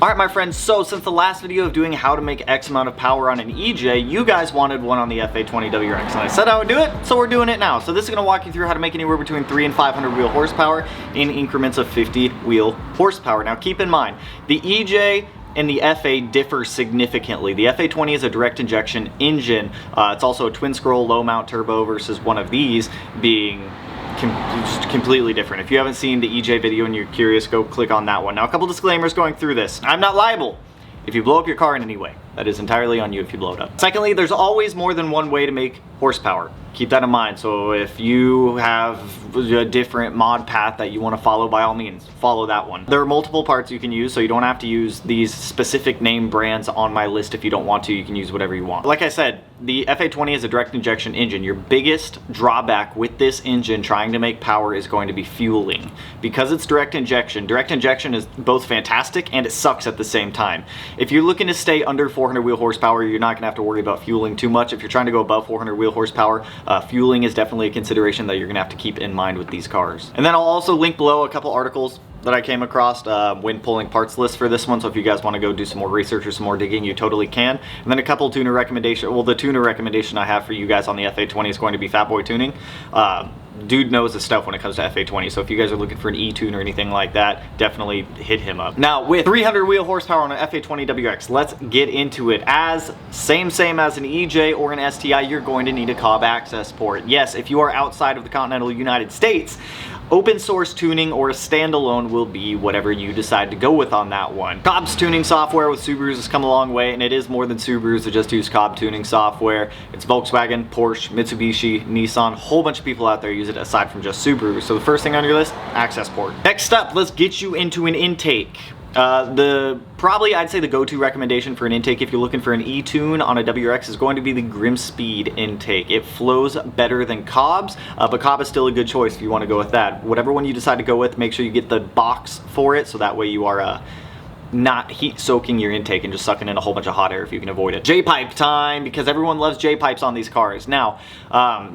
Alright my friends, so since the last video of doing how to make X amount of power on an EJ, you guys wanted one on the FA20 WRX, and I said I would do it, so we're doing it now. So this is going to walk you through how to make anywhere between 300 and 500 wheel horsepower in increments of 50 wheel horsepower. Now keep in mind, the EJ and the FA differ significantly. The FA20 is a direct injection engine. It's also a twin scroll low mount turbo versus one of these being completely different. If you haven't seen the EJ video and you're curious, go click on that one. Now a couple disclaimers going through this. I'm not liable if you blow up your car in any way. That is entirely on you if you blow it up. Secondly, there's always more than one way to make horsepower. Keep that in mind. So if you have a different mod path that you want to follow, by all means, follow that one. There are multiple parts you can use, so you don't have to use these specific name brands on my list if you don't want to. You can use whatever you want. Like I said, the FA20 is a direct injection engine. Your biggest drawback with this engine trying to make power is going to be fueling. Because it's direct injection is both fantastic and it sucks at the same time. If you're looking to stay under 400 wheel horsepower, you're not gonna have to worry about fueling too much. If you're trying to go above 400 wheel horsepower, fueling is definitely a consideration that you're gonna have to keep in mind with these cars. And then I'll also link below a couple articles that I came across when pulling parts list for this one, so if you guys want to go do some more research or some more digging, you totally can. And then a couple tuner recommendation. Well, the tuner recommendation I have for you guys on the FA20 is going to be Fat Boy Tuning. Dude knows his stuff when it comes to FA20, so if you guys are looking for an E-tune or anything like that, definitely hit him up. Now, with 300 wheel horsepower on an FA20 WRX, let's get into it. As same as an EJ or an STI, you're going to need a Cobb Accessport. Yes, if you are outside of the continental United States, open source tuning or a standalone will be whatever you decide to go with on that one. Cobb's tuning software with Subarus has come a long way, and it is more than Subarus that just use Cobb tuning software. It's Volkswagen, Porsche, Mitsubishi, Nissan, a whole bunch of people out there use it aside from just Subaru. So the first thing on your list, Accessport. Next up, let's get you into an intake. Probably I'd say the go-to recommendation for an intake if you're looking for an E-tune on a WRX is going to be the Grimmspeed intake. It flows better than Cobb's, but Cobb is still a good choice if you want to go with that. Whatever one you decide to go with, make sure you get the box for it, so that way you are not heat soaking your intake and just sucking in a whole bunch of hot air if you can avoid it. J-pipe time, because everyone loves J-pipes on these cars. Now,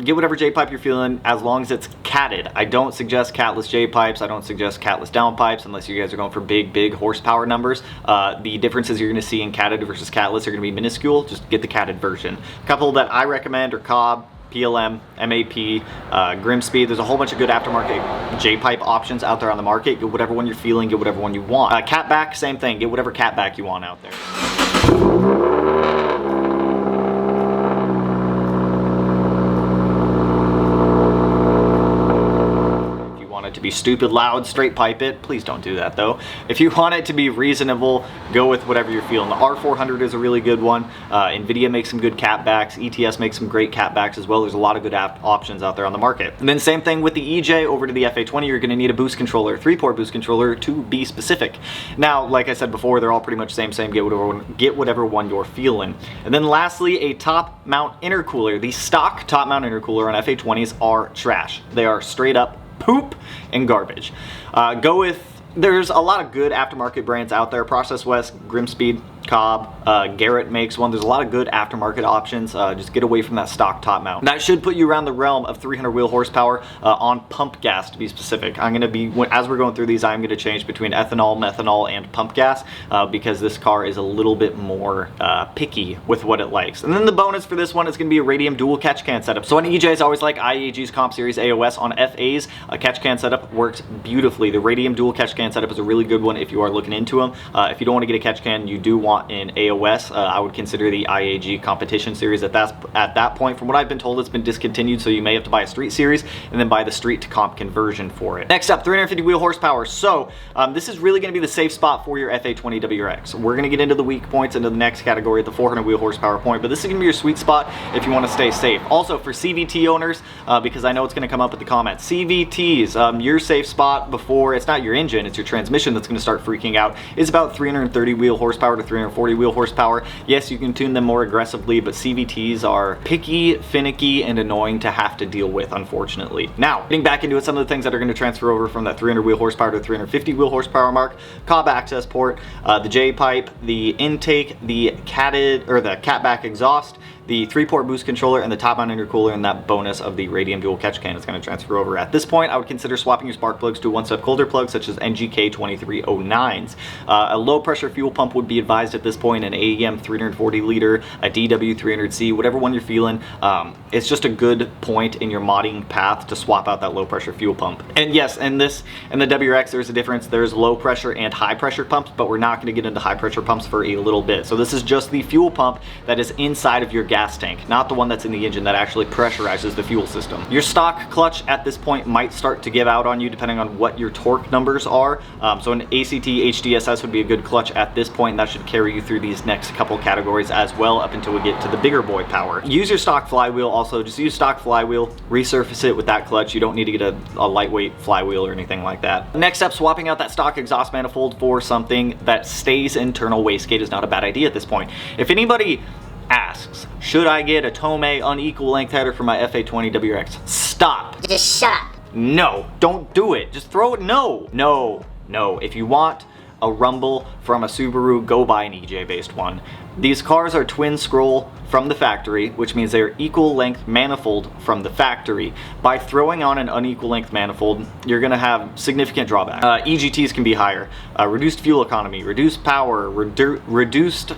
get whatever J-pipe you're feeling as long as it's catted. I don't suggest catless J-pipes. I don't suggest catless downpipes unless you guys are going for big horsepower numbers. The differences you're going to see in catted versus catless are going to be minuscule. Just get the catted version. A couple that I recommend are Cobb, PLM, MAP, Grimmspeed. There's a whole bunch of good aftermarket J-pipe options out there on the market. Get whatever one you're feeling, get whatever one you want. Catback, same thing. Get whatever catback you want out there. To be stupid loud, straight pipe it. Please don't do that though. If you want it to be reasonable, go with whatever you're feeling. The R400 is a really good one. Invidia makes some good catbacks. ETS makes some great catbacks as well. There's a lot of good options out there on the market. And then same thing with the EJ over to the FA20, you're going to need a boost controller, 3-port boost controller to be specific. Now, like I said before, they're all pretty much same. Get whatever one you're feeling. And then lastly, a top mount intercooler. The stock top mount intercooler on FA20s are trash. They are straight up poop and garbage. There's a lot of good aftermarket brands out there. Process West, Grimmspeed, Cobb, Garrett makes one. There's a lot of good aftermarket options. Just get away from that stock top mount. That should put you around the realm of 300 wheel horsepower on pump gas, to be specific. I'm going to be, as we're going through these, I'm going to change between ethanol, methanol, and pump gas because this car is a little bit more picky with what it likes. And then the bonus for this one is going to be a Radium dual catch can setup. So on EJs, I always like IAG's Comp Series AOS. On FAs, a catch can setup works beautifully. The Radium dual catch can setup is a really good one if you are looking into them. If you don't want to get a catch can, you do want in AOS, I would consider the IAG competition series at that point. From what I've been told, it's been discontinued, so you may have to buy a street series and then buy the street to comp conversion for it. Next up, 350 wheel horsepower. So this is really going to be the safe spot for your FA20 WRX. We're going to get into the weak points into the next category at the 400 wheel horsepower point, but this is going to be your sweet spot if you want to stay safe. Also for CVT owners, because I know it's going to come up with the comments, CVTs, your safe spot before, it's not your engine, it's your transmission that's going to start freaking out, is about 330 wheel horsepower to 340 wheel horsepower. Yes, you can tune them more aggressively, but CVTs are picky, finicky, and annoying to have to deal with, unfortunately. Now, getting back into it, some of the things that are going to transfer over from that 300 wheel horsepower to 350 wheel horsepower mark: Cobb Accessport, the J-pipe, the intake, the catted or the catback exhaust, the 3-port boost controller and the top mount intercooler, and that bonus of the Radium dual catch can is going to transfer over. At this point, I would consider swapping your spark plugs to a one-step colder plug, such as NGK 2309s. A low pressure fuel pump would be advised at this point, an AEM 340 liter, a DW 300C, whatever one you're feeling. It's just a good point in your modding path to swap out that low pressure fuel pump. And yes, in the WRX, there's a difference. There's low pressure and high pressure pumps, but we're not going to get into high pressure pumps for a little bit. So this is just the fuel pump that is inside of your gas tank, not the one that's in the engine that actually pressurizes the fuel system. Your stock clutch at this point might start to give out on you depending on what your torque numbers are. So an ACT HDSS would be a good clutch at this point, and that should carry you through these next couple categories as well up until we get to the bigger boy power. Use your stock flywheel also. Just use stock flywheel, resurface it with that clutch. You don't need to get a lightweight flywheel or anything like that. Next up, swapping out that stock exhaust manifold for something that stays internal wastegate is not a bad idea at this point. If anybody asks, should I get a Tomei unequal length header for my FA20 WRX? Stop. Just shut up. No, don't do it. Just throw it. No. If you want a rumble from a Subaru, go buy an EJ based one. These cars are twin scroll from the factory, which means they are equal length manifold from the factory. By throwing on an unequal length manifold, you're going to have significant drawback. EGTs can be higher, reduced fuel economy, reduced power, reduced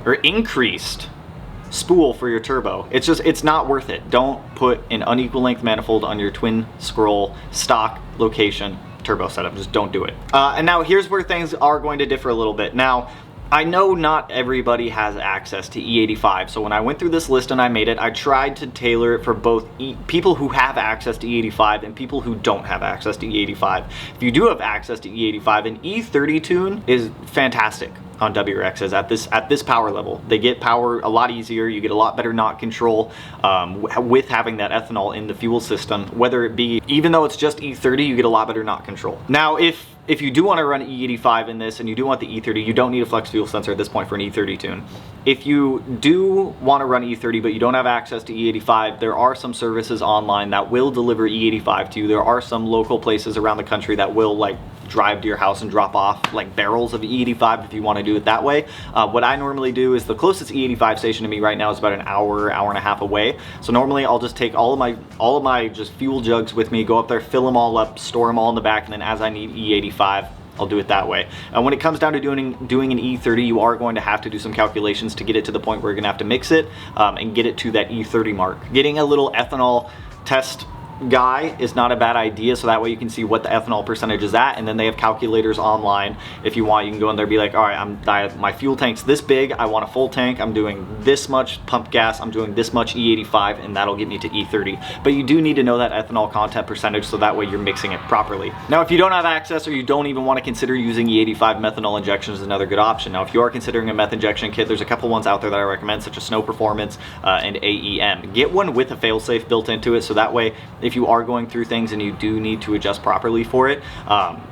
or increased spool for your turbo. It's not worth it. Don't put an unequal length manifold on your twin scroll stock location turbo setup. Just don't do it. And now here's where things are going to differ a little bit. Now, I know not everybody has access to E85, so when I went through this list and I made it, I tried to tailor it for both people who have access to E85 and people who don't have access to E85. If you do have access to E85, an E30 tune is fantastic on WRXs at this power level. They get power a lot easier. You get a lot better knock control with having that ethanol in the fuel system. Whether it be, even though it's just E30, you get a lot better knock control. Now, if you do want to run E85 in this and you do want the E30, you don't need a flex fuel sensor at this point for an E30 tune. If you do want to run E30 but you don't have access to E85, there are some services online that will deliver E85 to you. There are some local places around the country that will like drive to your house and drop off like barrels of E85 if you want to do it that way. What I normally do is the closest E85 station to me right now is about an hour and a half away. So normally I'll just take all of my just fuel jugs with me, go up there, fill them all up, store them all in the back, and then as I need E85, I'll do it that way. And when it comes down to doing an E30, you are going to have to do some calculations to get it to the point where you're going to have to mix it and get it to that E30 mark. Getting a little ethanol test guy is not a bad idea, so that way you can see what the ethanol percentage is at, and then they have calculators online. If you want, you can go in there and be like, all right, my fuel tank's this big, I want a full tank, I'm doing this much pumped gas, I'm doing this much E85, and that'll get me to E30. But you do need to know that ethanol content percentage, so that way you're mixing it properly. Now, if you don't have access or you don't even want to consider using E85, methanol injection is another good option. Now, if you are considering a meth injection kit, there's a couple ones out there that I recommend, such as Snow Performance and AEM. Get one with a failsafe built into it, so that way if you are going through things and you do need to adjust properly for it,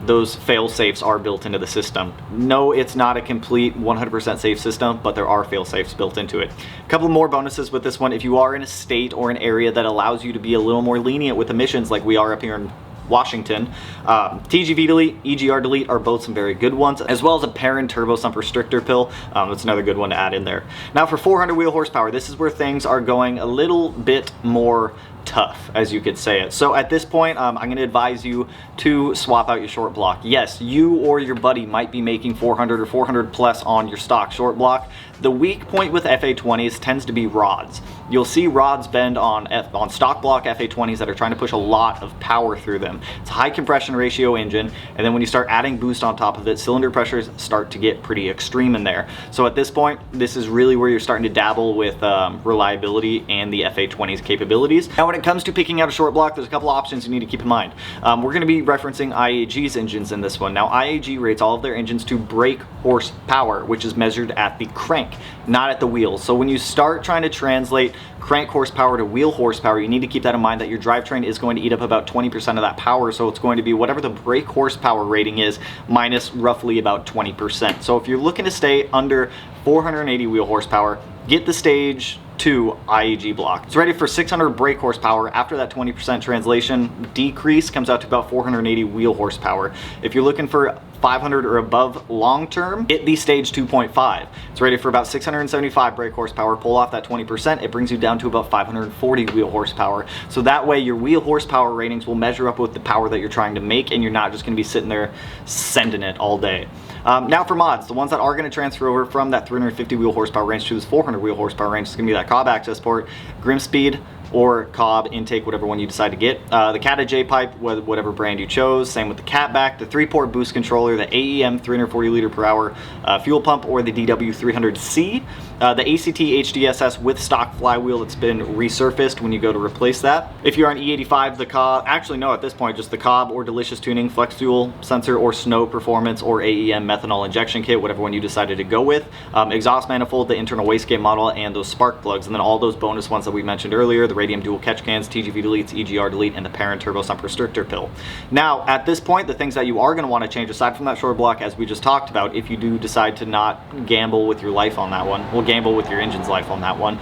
those fail safes are built into the system. No, it's not a complete 100% safe system, but there are fail safes built into it. A couple more bonuses with this one. If you are in a state or an area that allows you to be a little more lenient with emissions like we are up here in Washington, TGV delete, EGR delete are both some very good ones, as well as a Perrin turbo sump restrictor pill. That's another good one to add in there. Now for 400 wheel horsepower, this is where things are going a little bit more tough, as you could say it. So at this point, I'm going to advise you to swap out your short block. Yes, you or your buddy might be making 400 or 400 plus on your stock short block. The weak point with FA20s tends to be rods. You'll see rods bend on stock block FA20s that are trying to push a lot of power through them. It's a high compression ratio engine, and then when you start adding boost on top of it, cylinder pressures start to get pretty extreme in there. So at this point, this is really where you're starting to dabble with reliability and the FA20's capabilities. Now, when it comes to picking out a short block, there's a couple options you need to keep in mind. We're going to be referencing IAG's engines in this one. Now, IAG rates all of their engines to brake horsepower, which is measured at the crank, not at the wheels. So when you start trying to translate crank horsepower to wheel horsepower, you need to keep that in mind that your drivetrain is going to eat up about 20% of that power. So it's going to be whatever the brake horsepower rating is minus roughly about 20%. So if you're looking to stay under 480 wheel horsepower, get the stage 2 IAG block. It's ready for 600 brake horsepower. After that 20% translation decrease comes out to about 480 wheel horsepower. If you're looking for 500 or above long term, get the stage 2.5. It's rated for about 675 brake horsepower. Pull off that 20%, it brings you down to about 540 wheel horsepower. So that way your wheel horsepower ratings will measure up with the power that you're trying to make, and you're not just going to be sitting there sending it all day. Now for mods, the ones that are going to transfer over from that 350 wheel horsepower range to this 400 wheel horsepower range is going to be that Cobb Accessport, Grimmspeed, or Cobb intake, whatever one you decide to get. The Cata J pipe, whatever brand you chose. Same with the Catback, the 3-port boost controller, the AEM 340 liter per hour fuel pump, or the DW300C. The ACT HDSS with stock flywheel that's been resurfaced when you go to replace that. If you're on E85, the Cobb, actually no, at this point, just the Cobb or Delicious Tuning, Flex Fuel Sensor, or Snow Performance, or AEM methanol injection kit, whatever one you decided to go with. Exhaust manifold, the internal wastegate model, and those spark plugs, and then all those bonus ones that we mentioned earlier, the Radium dual catch cans, TGV deletes, EGR delete, and the parent turbo sump restrictor pill. Now, at this point, the things that you are going to want to change, aside from that short block, as we just talked about, if you do decide to not gamble with your life on that one, well, gamble with your engine's life on that one.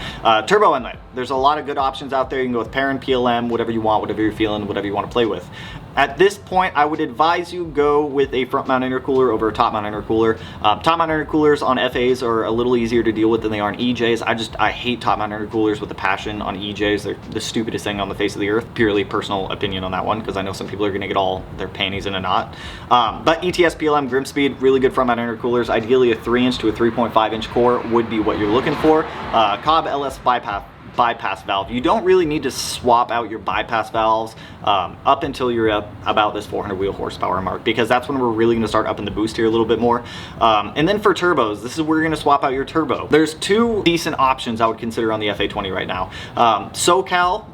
Turbo inlet. There's a lot of good options out there. You can go with parent, PLM, whatever you want, whatever you're feeling, whatever you want to play with. At this point, I would advise you go with a front mount intercooler over a top mount intercooler. Top mount intercoolers on FAs are a little easier to deal with than they are on EJs. I hate top mount intercoolers with a passion on EJs. They're the stupidest thing on the face of the earth. Purely personal opinion on that one, because I know some people are going to get all their panties in a knot. But ETS, PLM, Grimmspeed, really good front mount intercoolers. Ideally a 3-inch to a 3.5-inch core would be what you're looking for. Cobb LS bypass valve. You don't really need to swap out your bypass valves up until you're at about this 400 wheel horsepower mark, because that's when we're really going to start upping the boost here a little bit more. And then for turbos, this is where you're going to swap out your turbo. There's two decent options I would consider on the FA20 right now. SoCal,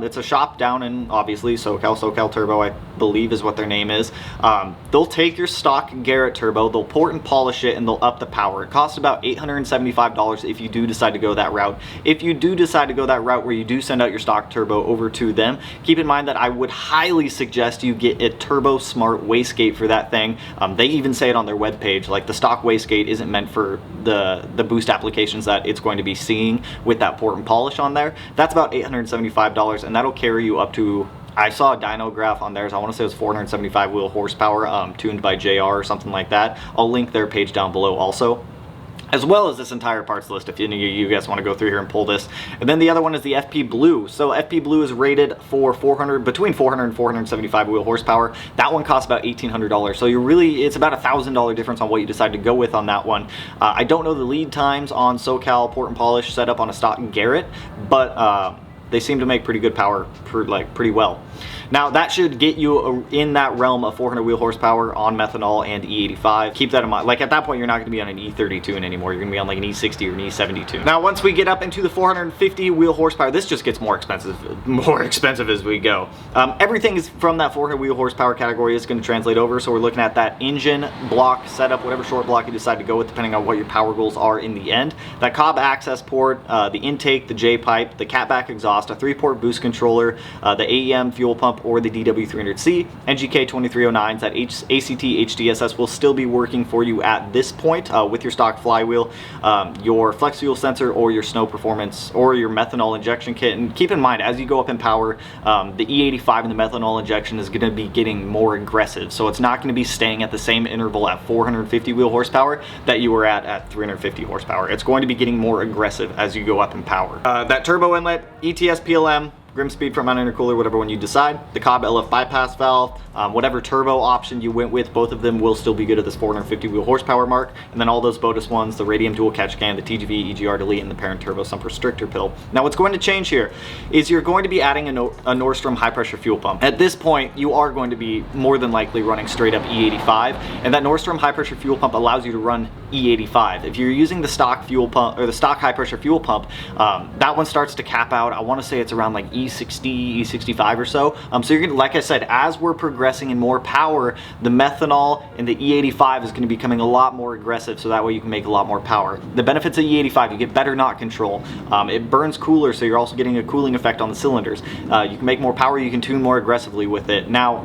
it's a shop down in, obviously, SoCal Turbo, I believe is what their name is. They'll take your stock Garrett turbo, they'll port and polish it, and they'll up the power. It costs about $875 if you do decide to go that route. If you do decide to go that route where you do send out your stock turbo over to them, keep in mind that I would highly suggest you get a Turbo Smart wastegate for that thing. They even say it on their webpage, like the stock wastegate isn't meant for the boost applications that it's going to be seeing with that port and polish on there. That's about $875, and that'll carry you up to, I saw a dyno graph on theirs, I want to say it was 475 wheel horsepower, tuned by JR or something like that. I'll link their page down below also, as well as this entire parts list if any of you guys want to go through here and pull this. And then the other one is the FP Blue. So FP Blue is rated for between 400 and 475 wheel horsepower. That one costs about $1,800. So it's about $1,000 difference on what you decide to go with on that one. I don't know the lead times on SoCal port and polish set up on a stock Garrett, but they seem to make pretty good power, pretty well. Now that should get you in that realm of 400 wheel horsepower on methanol and E85. Keep that in mind. Like at that point, you're not going to be on an E32 anymore. You're going to be on like an E60 or an E72. Now once we get up into the 450 wheel horsepower, this just gets more expensive as we go. Everything is from that 400 wheel horsepower category is going to translate over. So we're looking at that engine block setup, whatever short block you decide to go with, depending on what your power goals are in the end. That Cobb Accessport, the intake, the J pipe, the Catback Exhaust, a 3-port boost controller, the AEM fuel pump, or the DW300C, NGK 2309s, that ACT HDSS will still be working for you at this point with your stock flywheel, your flex fuel sensor, or your snow performance, or your methanol injection kit. And keep in mind, as you go up in power, the E85 and the methanol injection is going to be getting more aggressive. So it's not going to be staying at the same interval at 450 wheel horsepower that you were at 350 horsepower. It's going to be getting more aggressive as you go up in power. That turbo inlet, ETS, PLM, Grimmspeed front mount intercooler, whatever one you decide. The Cobb LF bypass valve, whatever turbo option you went with, both of them will still be good at this 450 wheel horsepower mark. And then all those bonus ones, the Radium dual catch can, the TGV, EGR delete, and the parent turbo sump restrictor pill. Now what's going to change here is you're going to be adding a Nordstrom high pressure fuel pump. At this point, you are going to be more than likely running straight up E85, and that Nordstrom high pressure fuel pump allows you to run E85. If you're using the stock fuel pump, or the stock high pressure fuel pump, that one starts to cap out, I want to say it's around like E60, E65 or so. So you're gonna, like I said, as we're progressing in more power, the methanol and the E85 is going to be becoming a lot more aggressive, so that way you can make a lot more power. The benefits of E85, you get better knot control. It burns cooler, so you're also getting a cooling effect on the cylinders. You can make more power, you can tune more aggressively with it. Now,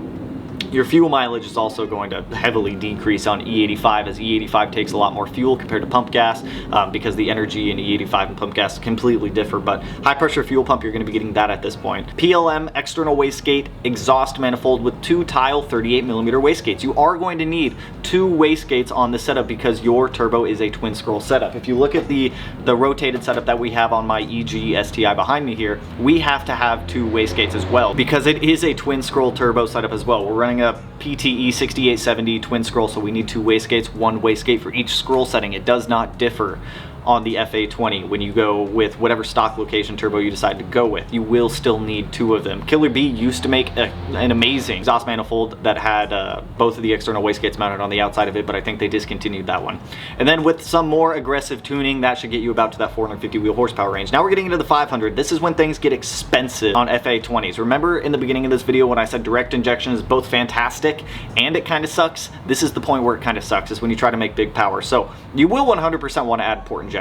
Your fuel mileage is also going to heavily decrease on E85, as E85 takes a lot more fuel compared to pump gas, because the energy in E85 and pump gas completely differ. But high pressure fuel pump, you're going to be getting that at this point. PLM external wastegate exhaust manifold with 2 tile 38mm wastegates. You are going to need 2 wastegates on the setup because your turbo is a twin scroll setup. If you look at the rotated setup that we have on my EG STI behind me here, we have to have 2 wastegates as well because it is a twin scroll turbo setup as well. We're running a PTE 6870 twin scroll, so we need 2 wastegates, 1 wastegate for each scroll setting. It does not differ on the FA20 when you go with whatever stock location turbo you decide to go with. You will still need 2 of them. Killer B used to make an amazing exhaust manifold that had both of the external wastegates mounted on the outside of it, but I think they discontinued that one. And then with some more aggressive tuning, that should get you about to that 450 wheel horsepower range. Now we're getting into the 500. This is when things get expensive on FA20s. Remember in the beginning of this video when I said direct injection is both fantastic and it kind of sucks? This is the point where it kind of sucks, is when you try to make big power. So you will 100% want to add port injection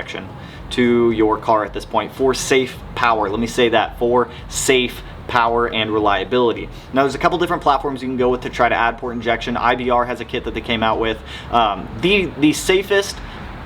to your car at this point for safe power. Let me say that, for safe power and reliability. Now there's a couple different platforms you can go with to try to add port injection. IBR has a kit that they came out with. The safest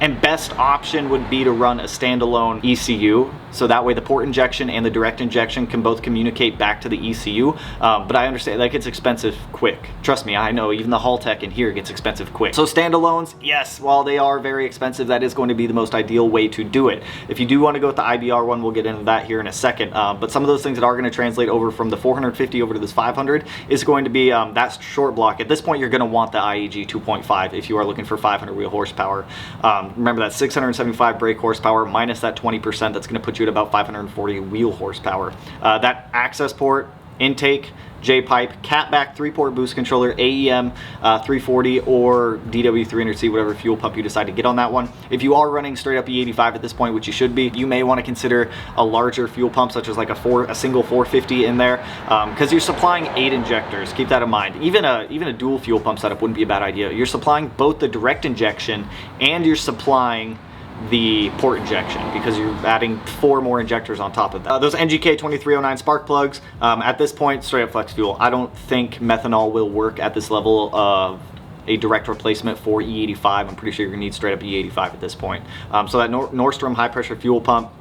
and best option would be to run a standalone ECU, so that way the port injection and the direct injection can both communicate back to the ECU. But I understand that gets expensive quick. Trust me, I know even the Haltech in here gets expensive quick. So standalones, yes, while they are very expensive, that is going to be the most ideal way to do it. If you do want to go with the IBR one, we'll get into that here in a second. But some of those things that are going to translate over from the 450 over to this 500 is going to be that short block. At this point, you're going to want the IEG 2.5 if you are looking for 500 wheel horsepower. Remember that 675 brake horsepower minus that 20%, that's going to put you at about 540 wheel horsepower. That access port, intake, J-pipe, Catback 3-port boost controller, AEM 340 or DW300C, whatever fuel pump you decide to get on that one. If you are running straight up E85 at this point, which you should be, you may want to consider a larger fuel pump, such as like a single 450 in there, because you're supplying 8 injectors. Keep that in mind. Even a dual fuel pump setup wouldn't be a bad idea. You're supplying both the direct injection and you're supplying the port injection because you're adding 4 more injectors on top of that. Those NGK 2309 spark plugs, at this point, straight up flex fuel. I don't think methanol will work at this level of a direct replacement for E85. I'm pretty sure you're gonna need straight up E85 at this point. So that Nordstrom high pressure fuel pump,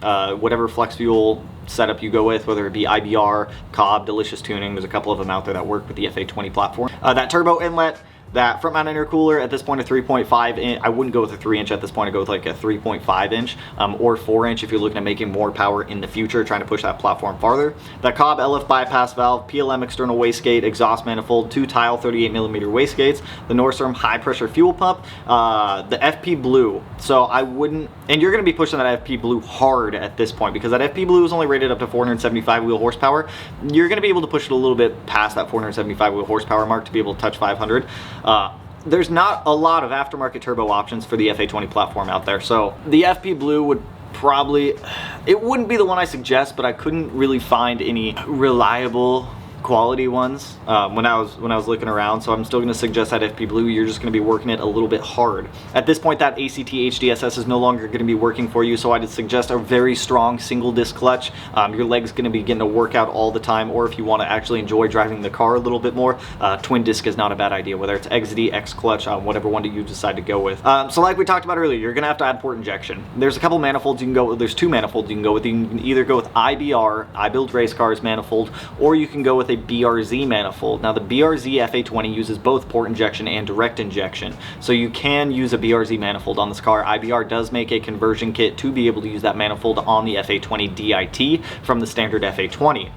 whatever flex fuel setup you go with, whether it be IBR, Cobb, Delicious Tuning, there's a couple of them out there that work with the FA20 platform. That turbo inlet, that front mount intercooler, at this point a 3.5 inch. I wouldn't go with a 3 inch at this point. I'd go with like a 3.5 inch or 4 inch if you're looking at making more power in the future, trying to push that platform farther. That Cobb LF bypass valve, PLM external wastegate, exhaust manifold, 2 tile 38mm wastegates, the Nordstrom high pressure fuel pump, the FP Blue. So I wouldn't, and you're going to be pushing that FP Blue hard at this point because that FP Blue is only rated up to 475 wheel horsepower. You're going to be able to push it a little bit past that 475 wheel horsepower mark to be able to touch 500. There's not a lot of aftermarket turbo options for the FA20 platform out there, so the FP Blue would probably, it wouldn't be the one I suggest, but I couldn't really find any reliable quality ones when I was looking around, so I'm still going to suggest that FP Blue. You're just going to be working it a little bit hard. At this point, that ACT HDSS is no longer going to be working for you, so I'd suggest a very strong single disc clutch. Your leg's going to be getting to work out all the time, or if you want to actually enjoy driving the car a little bit more, twin disc is not a bad idea, whether it's XD, X clutch, whatever one you decide to go with. So like we talked about earlier, you're going to have to add port injection. There's a couple manifolds you can go with. There's 2 manifolds you can go with. You can either go with IBR, I Build Race Cars manifold, or you can go with a BRZ manifold. Now the BRZ FA20 uses both port injection and direct injection, so you can use a BRZ manifold on this car. IBR does make a conversion kit to be able to use that manifold on the FA20DIT from the standard FA20.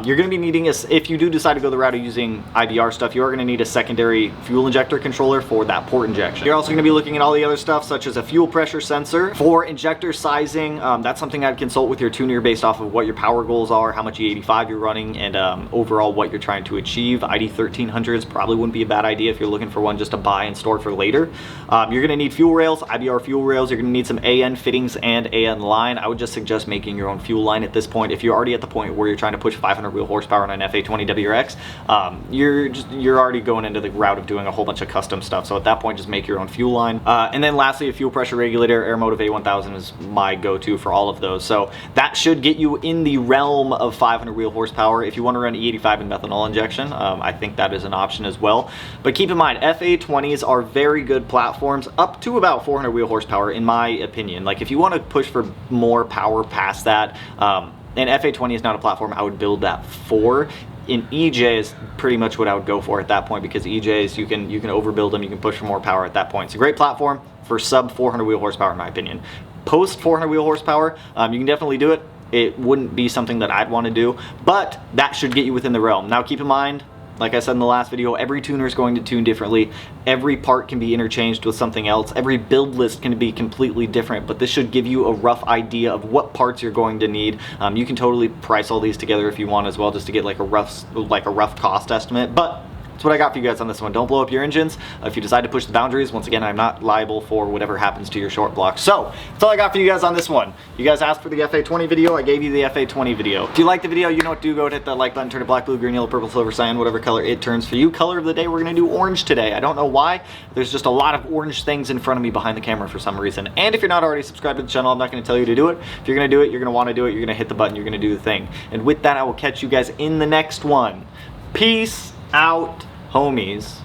You're going to be needing, if you do decide to go the route of using IBR stuff, you are going to need a secondary fuel injector controller for that port injection. You're also going to be looking at all the other stuff, such as a fuel pressure sensor. For injector sizing, that's something I'd consult with your tuner based off of what your power goals are, how much E85 you're running, and overall what you're trying to achieve. ID 1300s probably wouldn't be a bad idea if you're looking for one just to buy and store for later. You're going to need fuel rails, IBR fuel rails. You're going to need some AN fittings and AN line. I would just suggest making your own fuel line at this point. If you're already at the point where you're trying to push 500 wheel horsepower on an FA20 WRX, you're already going into the route of doing a whole bunch of custom stuff. So at that point, just make your own fuel line. And then lastly, a fuel pressure regulator. Airmotive A1000 is my go-to for all of those. So that should get you in the realm of 500 wheel horsepower. If you want to run E85 E85 and methanol injection. I think that is an option as well. But keep in mind, FA20s are very good platforms up to about 400 wheel horsepower, in my opinion. Like if you want to push for more power past that, and FA20 is not a platform I would build that for. In EJ is pretty much what I would go for at that point, because EJs you can overbuild them, you can push for more power at that point. It's a great platform for sub 400 wheel horsepower in my opinion. Post 400 wheel horsepower, you can definitely do it. It wouldn't be something that I'd want to do, but that should get you within the realm. Now keep in mind, like I said in the last video, every tuner is going to tune differently. Every part can be interchanged with something else. Every build list can be completely different, but this should give you a rough idea of what parts you're going to need. You can totally price all these together if you want as well, just to get like a rough cost estimate. But that's what I got for you guys on this one. Don't blow up your engines. If you decide to push the boundaries, once again, I'm not liable for whatever happens to your short block. So that's all I got for you guys on this one. You guys asked for the FA20 video, I gave you the FA20 video. If you like the video, you know what to do. Go ahead and hit that like button, turn it black, blue, green, yellow, purple, silver, cyan, whatever color it turns for you. Color of the day, we're gonna do orange today. I don't know why. There's just a lot of orange things in front of me behind the camera for some reason. And if you're not already subscribed to the channel, I'm not gonna tell you to do it. If you're gonna do it, you're gonna wanna do it, you're gonna hit the button, you're gonna do the thing. And with that, I will catch you guys in the next one. Peace out, homies.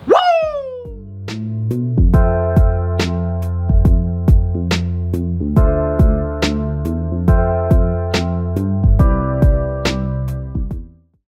Woo!